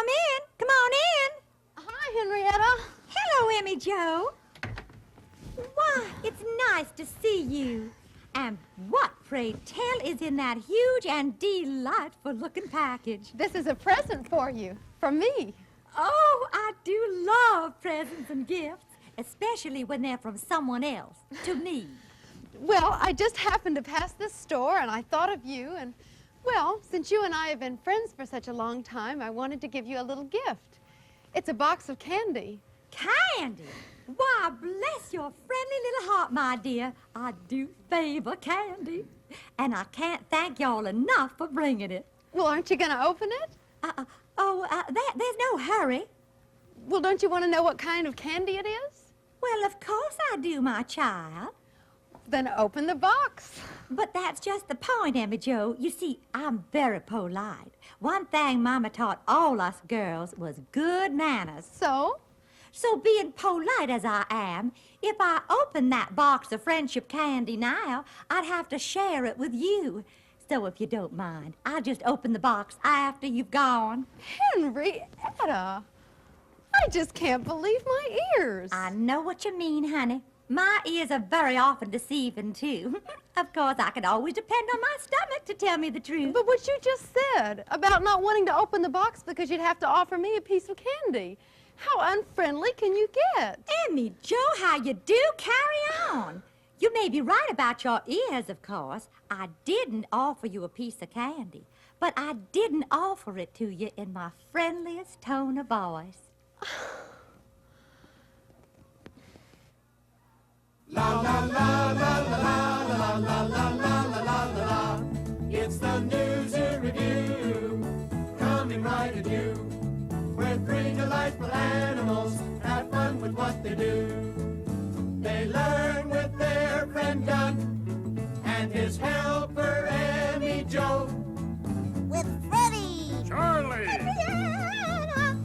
come in. Come on in. Hi, Henrietta. Hello, Emmy Jo. Why, it's nice to see you. And what, pray tell, is in that huge and delightful-looking package? This is a present for you, from me. Oh, I do love presents and gifts, especially when they're from someone else, to me. Well, I just happened to pass this store, and I thought of you, and, well, since you and I have been friends for such a long time, I wanted to give you a little gift. It's a box of candy. Candy? Why, bless your friendly little heart, my dear. I do favor candy. And I can't thank y'all enough for bringing it. Well, aren't you going to open it? There's no hurry. Well, don't you want to know what kind of candy it is? Well, of course I do, my child. Then open the box. But that's just the point, Emmy Jo. You see, I'm very polite. One thing Mama taught all us girls was good manners. So being polite as I am, if I open that box of friendship candy now, I'd have to share it with you. So if you don't mind, I'll just open the box after you've gone. Henrietta, I just can't believe my ears. I know what you mean, honey. My ears are very often deceiving, too. Of course, I can always depend on my stomach to tell me the truth. But what you just said about not wanting to open the box because you'd have to offer me a piece of candy, how unfriendly can you get? Emmy Jo, how you do carry on. You may be right about your ears, of course. I didn't offer you a piece of candy, but I didn't offer it to you in my friendliest tone of voice. La la la la la la la la la la la la la. It's the News and Review, coming right at you. With three delightful animals, have fun with what they do. They learn with their friend Doug and his helper Emmy Jo. With Freddie, Charlie!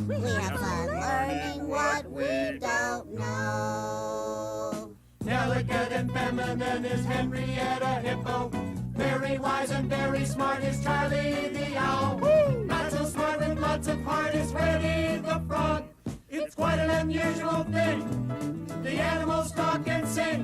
we have fun learning what we don't know. Delicate and feminine is Henrietta Hippo. Very wise and very smart is Charlie the Owl. Not so smart with lots of heart is Freddie the Frog. It's quite an unusual thing. The animals talk and sing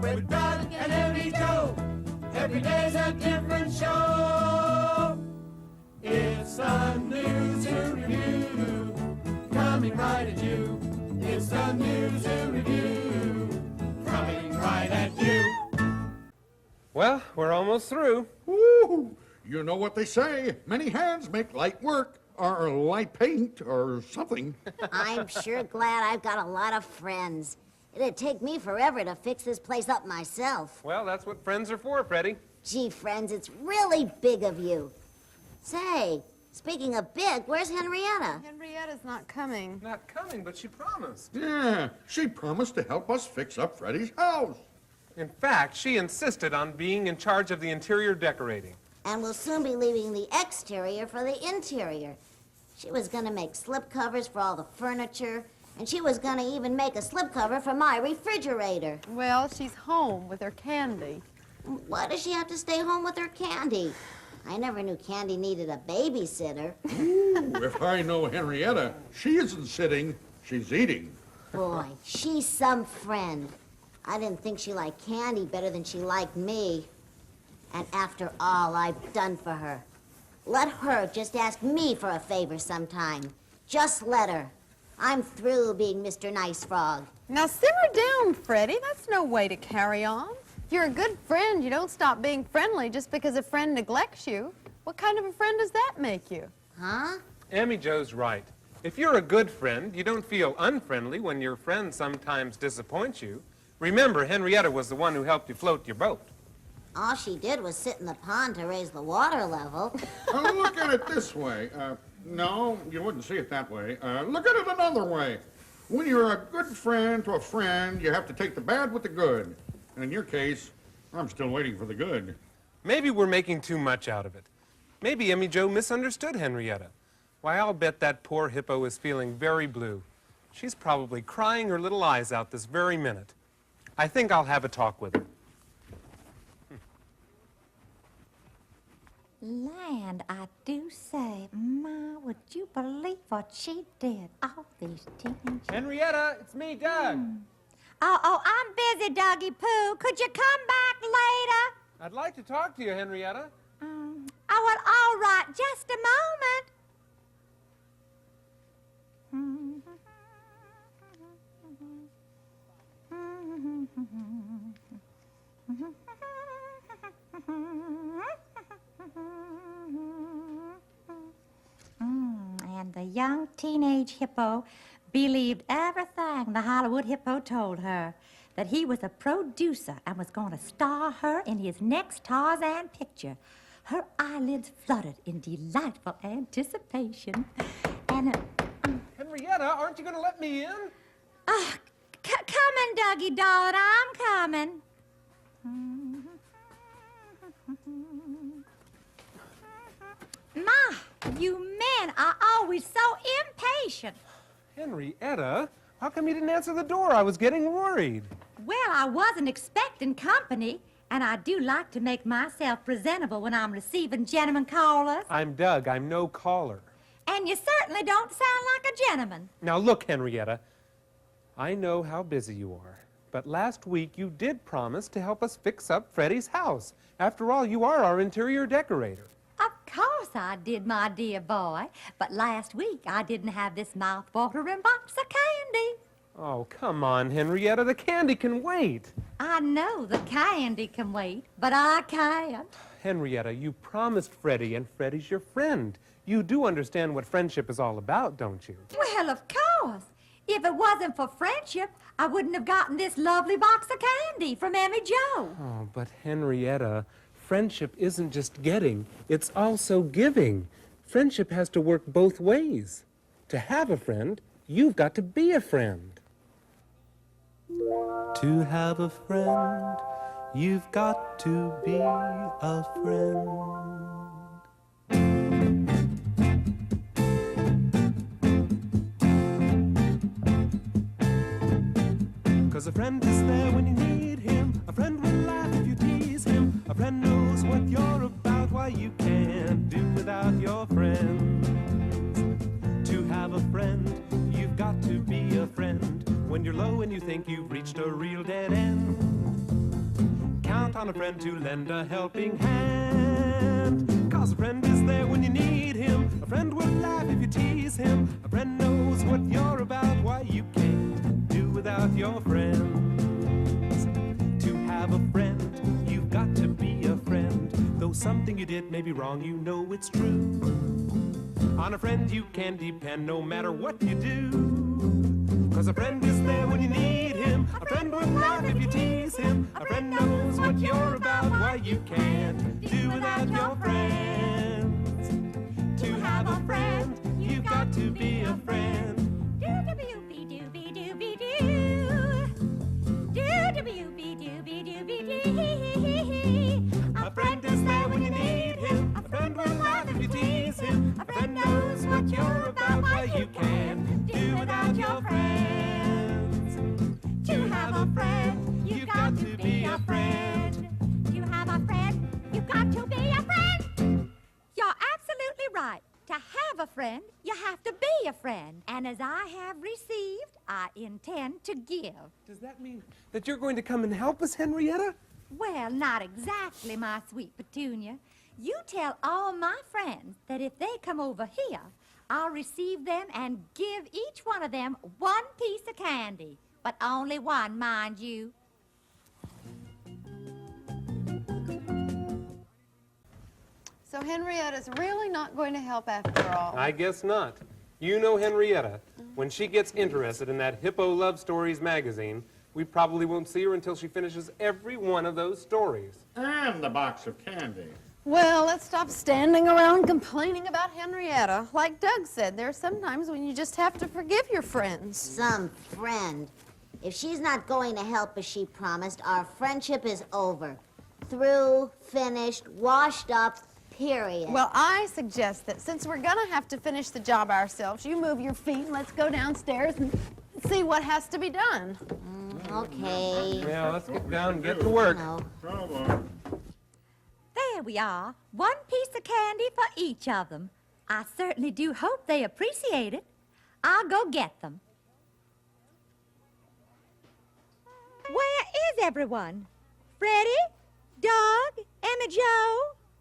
with Doug and Emmy Jo. Every day's a different show. It's the News and Review, coming right at you. It's the News and Review, coming right at you. Well, we're almost through. Woo! You know what they say, many hands make light work, or light paint, or something. I'm sure glad I've got a lot of friends. It'd take me forever to fix this place up myself. Well, that's what friends are for, Freddie. Gee, friends, it's really big of you. Say, speaking of big, where's Henrietta? Henrietta's not coming. Not coming, but she promised. Yeah, she promised to help us fix up Freddie's house. In fact, she insisted on being in charge of the interior decorating. And we'll soon be leaving the exterior for the interior. She was gonna make slipcovers for all the furniture, and she was gonna even make a slipcover for my refrigerator. Well, she's home with her candy. Why does she have to stay home with her candy? I never knew Candy needed a babysitter. Ooh, if I know Henrietta, she isn't sitting, she's eating. Boy, she's some friend. I didn't think she liked Candy better than she liked me. And after all I've done for her, let her just ask me for a favor sometime. Just let her. I'm through being Mr. Nice Frog. Now simmer down, Freddie. That's no way to carry on. If you're a good friend, you don't stop being friendly just because a friend neglects you. What kind of a friend does that make you? Huh? Emmy Jo's right. If you're a good friend, you don't feel unfriendly when your friend sometimes disappoints you. Remember, Henrietta was the one who helped you float your boat. All she did was sit in the pond to raise the water level. Look at it this way. No, you wouldn't see it that way. Look at it another way. When you're a good friend to a friend, you have to take the bad with the good. And in your case, I'm still waiting for the good. Maybe we're making too much out of it. Maybe Emmy Jo misunderstood Henrietta. Why, I'll bet that poor hippo is feeling very blue. She's probably crying her little eyes out this very minute. I think I'll have a talk with her. Land, I do say, Ma, would you believe what she did? All these teenage... Henrietta, it's me, Doug. Oh, I'm busy, Dougie Pooh. Could you come back later? I'd like to talk to you, Henrietta. Oh, well, all right. Just a moment. And the young teenage hippo believed everything the Hollywood hippo told her, that he was a producer and was going to star her in his next Tarzan picture. Her eyelids fluttered in delightful anticipation. And, Henrietta, aren't you going to let me in? coming, Dougie, darling, I'm coming. Ma, you men are always so impatient. Henrietta, how come you didn't answer the door? I was getting worried. Well, I wasn't expecting company, and I do like to make myself presentable when I'm receiving gentlemen callers. I'm Doug. I'm no caller. And you certainly don't sound like a gentleman. Now look, Henrietta, I know how busy you are, but last week you did promise to help us fix up Freddie's house. After all, you are our interior decorator. Of course I did, my dear boy. But last week I didn't have this mouth-watering box of candy. Oh, come on, Henrietta. The candy can wait. I know the candy can wait, but I can't. Henrietta, you promised Freddie, and Freddie's your friend. You do understand what friendship is all about, don't you? Well, of course. If it wasn't for friendship, I wouldn't have gotten this lovely box of candy from Emmy Joe. Oh, but Henrietta, friendship isn't just getting, it's also giving. Friendship has to work both ways. To have a friend, you've got to be a friend. To have a friend, you've got to be a friend. 'Cause a friend is there when you need him. A friend will laugh if you tease him. A friend knows what you're about. Why, you can't do without your friends. To have a friend, you've got to be a friend. When you're low and you think you've reached a real dead end, count on a friend to lend a helping hand. 'Cause a friend is there when you need him. A friend will laugh if you tease him. A friend knows what you're about. Why, you can't do without your friends. To have a friend, you've got to be a friend. Though something you did may be wrong, you know it's true. On a friend you can depend no matter what you do. 'Cause a friend is there when you need him. A friend will laugh if you tease him. A friend knows what you're about. Why, you can't do without your friends. To have a friend, you've got to be a friend. A friend is there when you need him. A friend will laugh if you tease him. A friend knows what you're about. Why, you can't do without your friends. To have a friend, you've got to be a friend. To have a friend, you've got to be a friend. You're absolutely right. To have a friend, you have to be a friend. And as I have received, I intend to give. Does that mean that you're going to come and help us, Henrietta? Well, not exactly, my sweet Petunia. You tell all my friends that if they come over here, I'll receive them and give each one of them one piece of candy. But only one, mind you. So Henrietta's really not going to help after all. I guess not. You know Henrietta. When she gets interested in that Hippo Love Stories magazine, we probably won't see her until she finishes every one of those stories. And the box of candy. Well, let's stop standing around complaining about Henrietta. Like Doug said, there are some times when you just have to forgive your friends. Some friend. If she's not going to help as she promised, our friendship is over. Through, finished, washed up, period. Well, I suggest that since we're gonna have to finish the job ourselves, you move your feet and let's go downstairs and see what has to be done. Okay. Yeah, let's get down and get to work. No. Come on. Here we are. One piece of candy for each of them. I certainly do hope they appreciate it. I'll go get them. Where is everyone? Freddie? Doug? Emma Jo?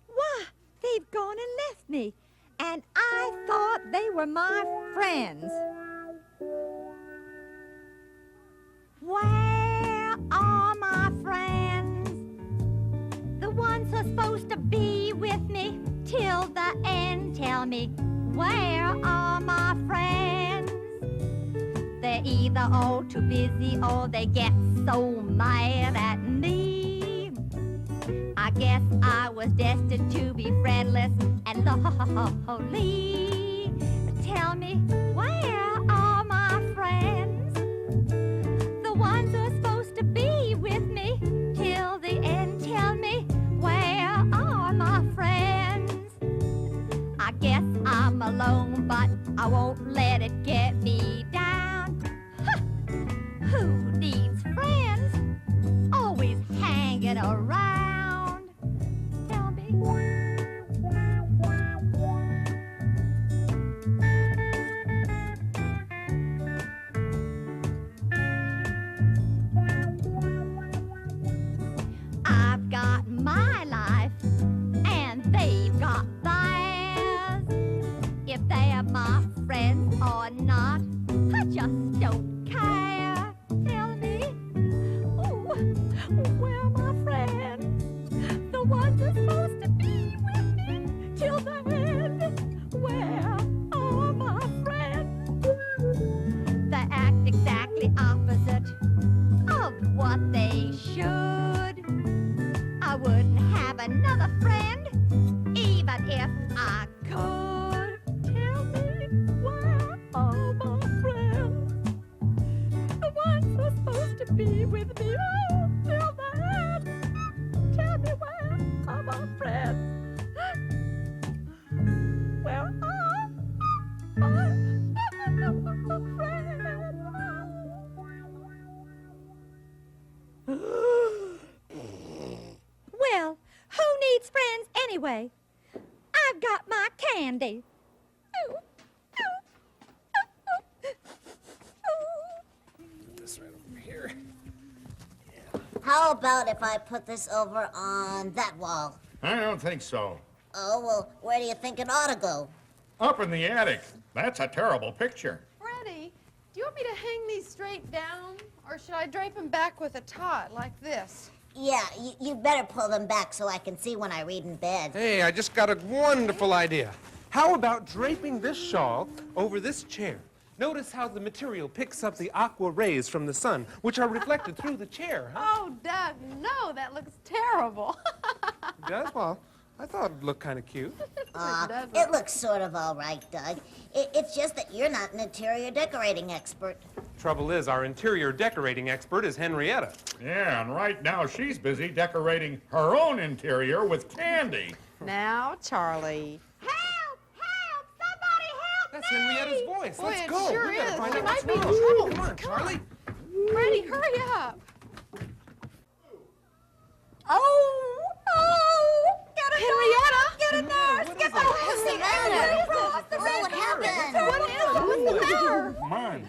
Why, they've gone and left me. And I thought they were my friends. Where are my friends? The ones who're supposed to be with me till the end. Tell me, where are my friends? They're either all too busy or they get so mad at me. I guess I was destined to be friendless and lonely. Tell me, where are my friends? The ones who are supposed to be with me till the end. Tell me, where are my friends? I guess I'm alone, but I won't let it get me down. Huh. Who needs friends? Always hanging around. Tell me. I've got my life, and they've got theirs. If they're my friends or not, I just don't care. Tell me, ooh, where are my friends? The ones who're supposed to be with me till the end. Where are my friends? They act exactly opposite of what they should. I wouldn't have another friend, even if I could. Tell me, where are my friends? The ones who are supposed to be with me till the end. Tell me, where are my friends? Where are my Well, who needs friends anyway? I've got my candy. This right over here. How about if I put this over on that wall? I don't think so. Oh, well, where do you think it ought to go? Up in the attic. That's a terrible picture. Freddie, do you want me to hang these straight down? Or should I drape them back with a tot like this? Yeah, you better pull them back so I can see when I read in bed. Hey, I just got a wonderful idea. How about draping this shawl over this chair? Notice how the material picks up the aqua rays from the sun, which are reflected through the chair, huh? Oh, Doug, no, that looks terrible. It does? Well, I thought it looked kind of cute. It looks sort of all right, Doug. It's just that you're not an interior decorating expert. Trouble is, our interior decorating expert is Henrietta. Yeah, and right now she's busy decorating her own interior with candy. Now, Charlie. Help! Help! Somebody help That's me! Henrietta's voice. Boy, Let's it go. sure We gotta is. find She out might what's be in wrong. trouble. Come on, Charlie. Freddie, hurry up. Oh! Get a Henrietta! nurse! Get a nurse! What Get is the it? What's the matter? What's the Oh, what happened? What is it? What's the matter? Mine.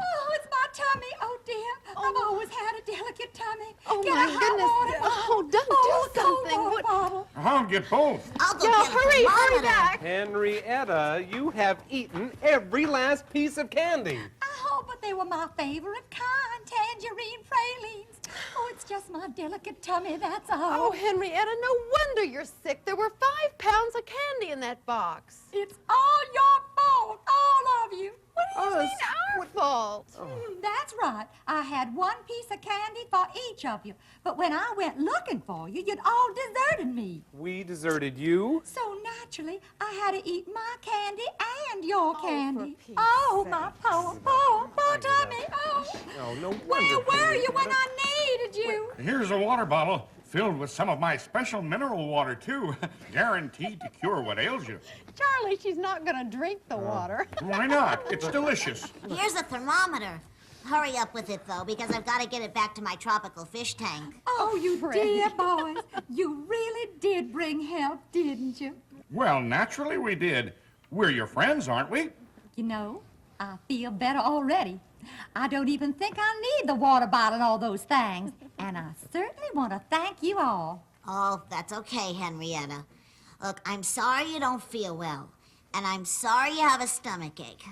Oh, it's my tummy. Oh, dear. I've always had a delicate tummy. Oh, Get my a hot goodness. water bottle. Oh, Doug, do cold something. water What- bottle. I'll get both. I'll go Yeah, get a hurry thermometer. back. Henrietta, you have eaten every last piece of candy. Oh, but they were my favorite kind, tangerine pralines. Oh, it's just my delicate tummy, that's all. Oh, Henrietta, no wonder you're sick. There were 5 pounds of candy in that box. It's all your fault, all of you. What do you Oh, mean it's our our fault. That's right. I had one piece of candy for each of you. But when I went looking for you, you'd all deserted me. We deserted you. So naturally, I had to eat my candy and your candy. Pete's Oh, sake. my poor tummy. Oh. Oh, no wonder. Where were you when Henrietta- I needed you? Here's a water bottle filled with some of my special mineral water, too. Guaranteed to cure what ails you. Charlie, she's not going to drink the water. Why not? It's delicious. Here's a thermometer. Hurry up with it, though, because I've got to get it back to my tropical fish tank. Oh, you Freddie. dear boys. You really did bring help, didn't you? Well, naturally we did. We're your friends, aren't we? You know, I feel better already. I don't even think I need the water bottle and all those things. And I certainly want to thank you all. Oh, that's okay, Henrietta. Look, I'm sorry you don't feel well, and I'm sorry you have a stomachache.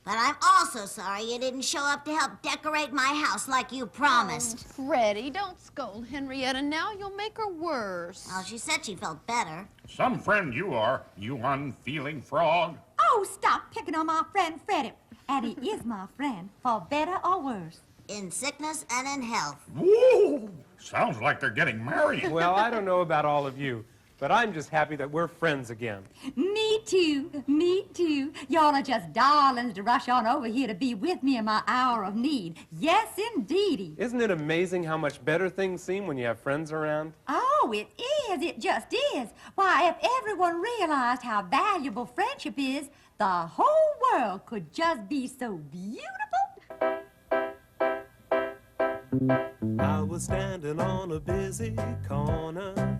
But I'm also sorry you didn't show up to help decorate my house like you promised. Freddie, don't scold Henrietta now. You'll make her worse. Well, she said she felt better. Some friend you are, you unfeeling frog. Oh, stop picking on my friend Freddie. And he is my friend, for better or worse. In sickness and in health. Woo! Sounds like they're getting married. Well, I don't know about all of you, but I'm just happy that we're friends again. Me too. Me too. Y'all are just darlings to rush on over here to be with me in my hour of need. Yes, indeedy. Isn't it amazing how much better things seem when you have friends around? Oh, it is. It just is. Why, if everyone realized how valuable friendship is, the whole world could just be so beautiful. I was standing on a busy corner,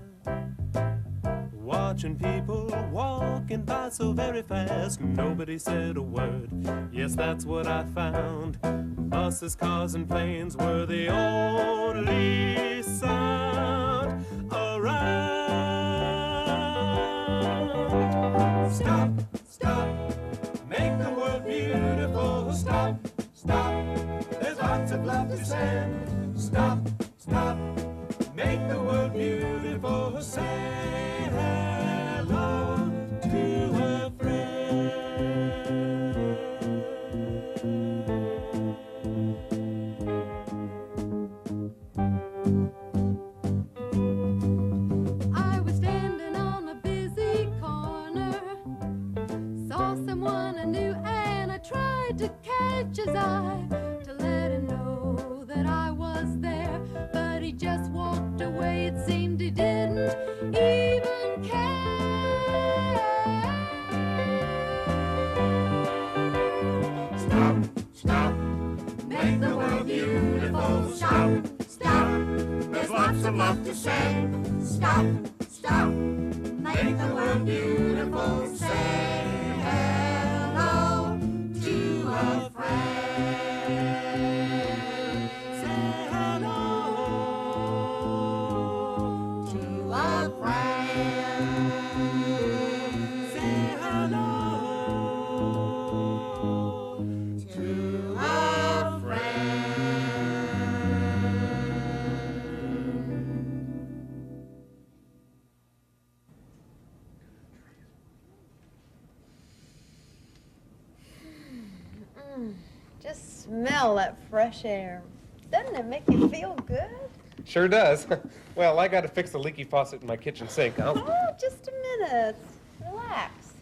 watching people walking by so very fast. Nobody said a word. Yes, that's what I found. Buses, cars, and planes were the only sound around. Stop, stop, make the world beautiful. Stop, stop, there's lots of love to send. Stop, stop, make the world beautiful. Say hello to a friend. I was standing on a busy corner, saw someone I knew, and I tried to catch his eye to let him know that I was there, but he just walked away. It seemed he didn't even care. Stop, stop, make the world beautiful. Stop, stop, there's lots of love to send. Stop, stop, make the world beautiful. Say hello to a friend. Say hello To a friend. say hello. To a friend. Just smell that fresh air. Doesn't it make you feel good? Sure does. Well, I gotta fix the leaky faucet in my kitchen sink. Oh, just a minute. Relax.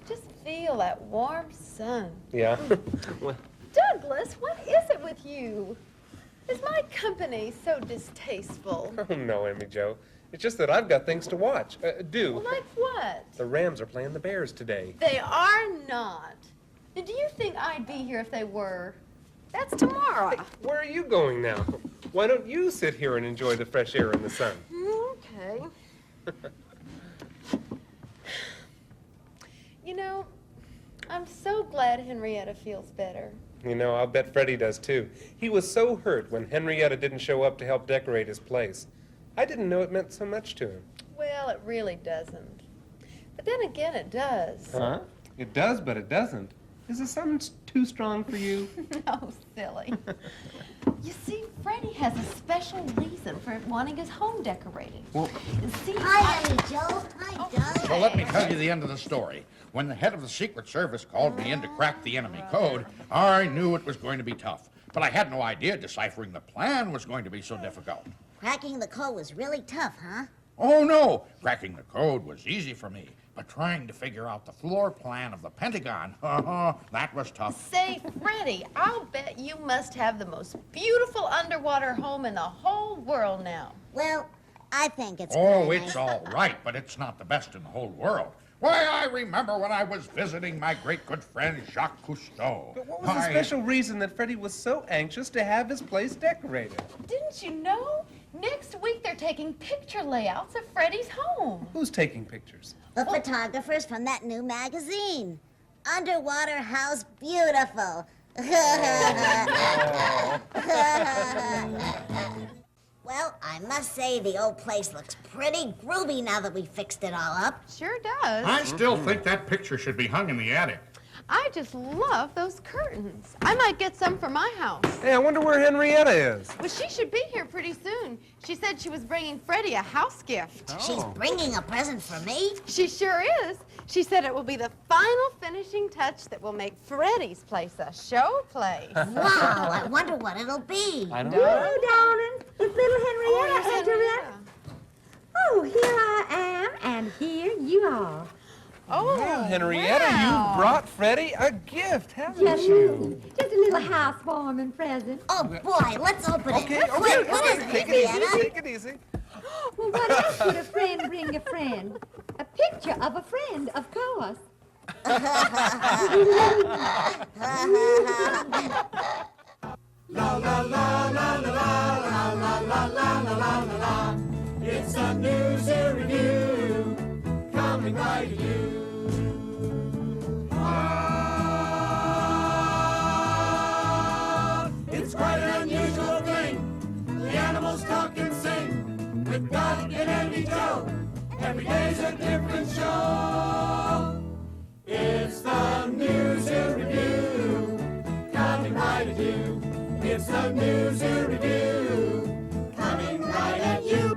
Just feel that warm sun. Yeah. Well, Douglas, what is it with you? Is my company so distasteful? oh no, Emmy Jo. It's just that I've got things to watch. Do. Like what? The Rams are playing the Bears today. They are not. Do you think I'd be here if they were? That's tomorrow. Where are you going now? Why don't you sit here and enjoy the fresh air and the sun? Okay. You know, I'm so glad Henrietta feels better. You know, I'll bet Freddie does too. He was so hurt when Henrietta didn't show up to help decorate his place. I didn't know it meant so much to him. Well, it really doesn't. But then again, it does. Huh? It does, but it doesn't. Is the sun too strong for you? No, silly. You see, Freddie has a special reason for wanting his home decorated. Well, See, Hi, Emmy Joe. Hi, Doug. Well, let me tell you the end of the story. When the head of the Secret Service called me in to crack the enemy code, I knew it was going to be tough. But I had no idea deciphering the plan was going to be so difficult. Cracking the code was really tough, huh? Oh, no. Cracking the code was easy for me. But trying to figure out the floor plan of the Pentagon, that was tough. Say, Freddie, I'll bet you must have the most beautiful underwater home in the whole world now. Well, I think it's Oh, kinda it's nice. all right, but it's not the best in the whole world. Why, I remember when I was visiting my great good friend Jacques Cousteau. But what was the special reason that Freddie was so anxious to have his place decorated? Didn't you know? Next week they're taking picture layouts of Freddie's home. Who's taking pictures? The photographers from that new magazine. Underwater House Beautiful. Well, I must say the old place looks pretty groovy now that we fixed it all up. Sure does. I still think that picture should be hung in the attic. I just love those curtains. I might get some for my house. Hey, I wonder where Henrietta is. Well, she should be here pretty soon. She said she was bringing Freddie a house gift. She's bringing a present for me. She sure is. She said it will be the final finishing touch that will make Freddie's place a show place. Wow, I wonder what it'll be. I don't Oh, darling, is little Henrietta entering? Oh, here I am, and here you are. Oh, Well, Henrietta, wow. you brought Freddie a gift, haven't Just, you? just a little housewarming present. Oh, boy, let's open it. Okay, Quick, what is it, Take it easy, Henrietta? take it easy. Well, what else would a friend bring a friend? A picture of a friend, of course. It's a news review coming right to you. It's quite an unusual thing. The animals talk and sing with Doug and Andy Joe. Every day's a different show. It's the news review coming right at you. It's the news review coming right at you.